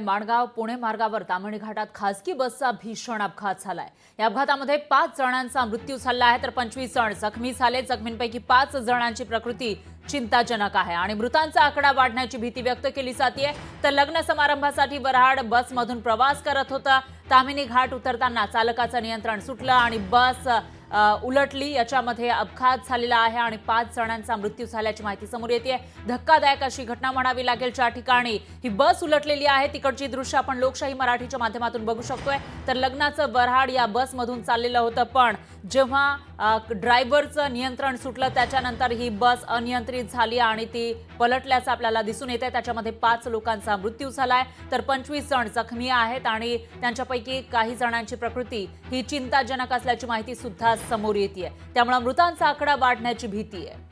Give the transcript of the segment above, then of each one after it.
माणगाव पुणे मार्गावर ताम्हिणी घाटात खासगी बसचा भीषण अपघात झालाय। या अपघातामध्ये 5 जणांचा मृत्यू झाला आहे तर 25 जण जखमी झाले। जखमींपैकी 5 जणांची प्रकृती चिंताजनक आहे आणि मृतांचा आकडा वाढण्याची भीती व्यक्त केली जाते। तर लग्न समारंभासाठी वऱ्हाड बसमधून प्रवास करत होता। ताम्हिणी घाट उतरताना चालकाचं नियंत्रण सुटलं आणि बस उलटली। याच्यामध्ये अपघात झालेला आहे आणि 5 जणांचा मृत्यू झाल्याची माहिती समोर येते। धक्कादायक अशी घटना म्हणावी लागेल। ज्या ठिकाणी ही बस उलटलेली आहे तिकडची दृश्य आपण लोकशाही मराठीच्या माध्यमातून बघू शकतोय। तर लग्नाचं वऱ्हाड या बसमधून चाललेलं होतं, पण जेव्हा ड्रायव्हरचं नियंत्रण सुटलं त्याच्यानंतर ही बस अनियंत्रित झाली आणि ती पलटल्याचं आपल्याला दिसून येते। त्याच्यामध्ये 5 लोकांचा मृत्यू झालाय तर 25 जण जखमी आहेत आणि त्यांच्यापैकी काही जणांची प्रकृती ही चिंताजनक असल्याची माहिती सुद्धा समोर येते। त्यामुळे मृतांचा आकडा वाढण्याची भीती आहे।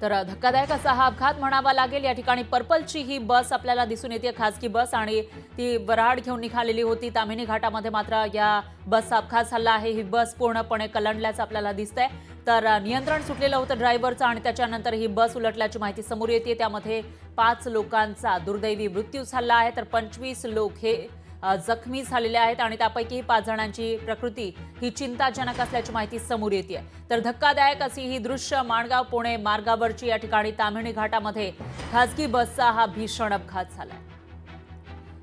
तर धक्कादायक असा हा अपघात म्हणावा लागेल। या ठिकाणी पर्पलची ही बस आपल्याला दिसून येते, खासगी बस, आणि ती वऱ्हाड घेऊन निघालेली होती। ताम्हिणी घाटामध्ये मात्र या बसचा अपघात झाला आहे। ही बस पूर्णपणे कलंडल्याचं आपल्याला दिसतंय। तर नियंत्रण सुटलेलं होतं ड्रायव्हरचं आणि त्याच्यानंतर ही बस उलटल्याची माहिती समोर येते। त्यामध्ये 5 लोकांचा दुर्दैवी मृत्यू झाला आहे तर 25 लोक हे जखमी झालेले आहेत आणि त्यापैकी 5 जणांची प्रकृती ही चिंताजनक असल्याची माहिती समोर येते। तर धक्कादायक अशी ही दृश्य माणगाव पुणे मार्गावरची या ठिकाणी ताम्हिणी घाटामध्ये खासगी बसचा हा भीषण अपघात झालाय।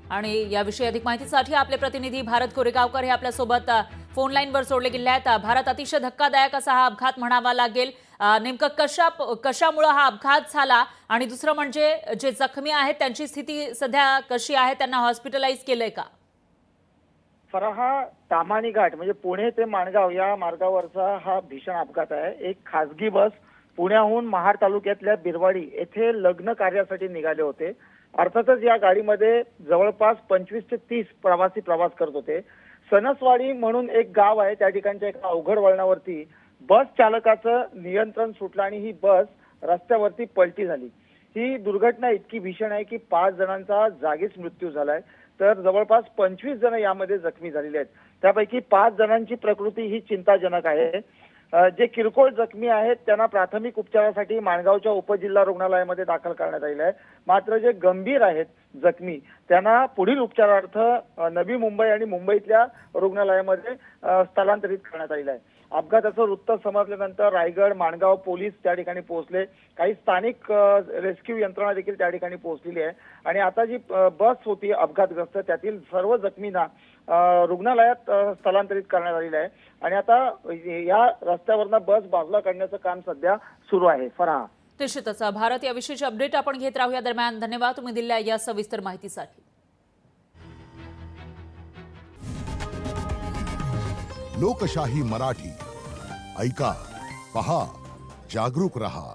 आणि याविषयी अधिक माहितीसाठी आपले प्रतिनिधी भारत कोरेगावकर हे आपल्या सोबत फोन लाईनवर जोडले गेले आहेत। भारत, अतिशय धक्कादायक असा हा अपघात म्हणावा लागेल। नेमकं कशामुळे हा अपघात झाला आणि दुसरं म्हणजे जे जखमी आहेत त्यांची स्थिती सध्या कशी आहे, त्यांना हॉस्पिटलाइज केलंय का? फराहा, ताम्हिणी घाट म्हणजे पुणे ते माणगाव या मार्गावरचा हा भीषण अपघात आहे। एक खासगी बस पुण्याहून महाड तालुक्यातल्या बिरवाडी येथे लग्न कार्यासाठी निघाले होते। अर्थातच या गाडीमध्ये जवळपास 25 ते 30 प्रवासी प्रवास करत होते। सणसवाडी म्हणून एक गाव आहे, त्या ठिकाणच्या एका अवघड वळणावरती बस चालकाचं नियंत्रण सुटलं आणि ही बस रस्त्यावरती पलटी झाली। ही दुर्घटना इतकी भीषण आहे की 5 जणांचा जागीच मृत्यू झालाय तर जवळपास 25 जण यामध्ये जखमी झालेले आहेत। त्यापैकी 5 जणांची प्रकृती ही चिंताजनक आहे। जे किरकोळ जखमी आहेत त्यांना प्राथमिक उपचारासाठी माणगावच्या उपजिल्हा रुग्णालयामध्ये दाखल करण्यात आले आहे। मात्र जे गंभीर आहेत जखमी त्यांना पुढील उपचारार्थ नवी मुंबई आणि मुंबईतल्या रुग्णालयामध्ये स्थलांतरित करण्यात आले आहे। अपघाताचं वृत्त समजल्यानंतर रायगड माणगाव पोलीस त्या ठिकाणी पोहोचले। काही स्थानिक रेस्क्यू यंत्रणा देखील त्या ठिकाणी पोहोचलेली आहे आणि आता जी बस होती अपघातग्रस्त त्यातील सर्व जखमींना रुग्णालयात स्थलांतरित करण्यात आलेलं आहे आणि आता या रस्त्यावरनं बस बाजूला काढण्याचं काम सध्या सुरू आहे। फराहा, निश्चितच भारत, याविषयीची अपडेट आपण घेत राहूया। दरम्यान धन्यवाद तुम्ही दिलेल्या या सविस्तर माहितीसाठी। लोकशाही मराठी ऐका, पहा, जागरूक रहा।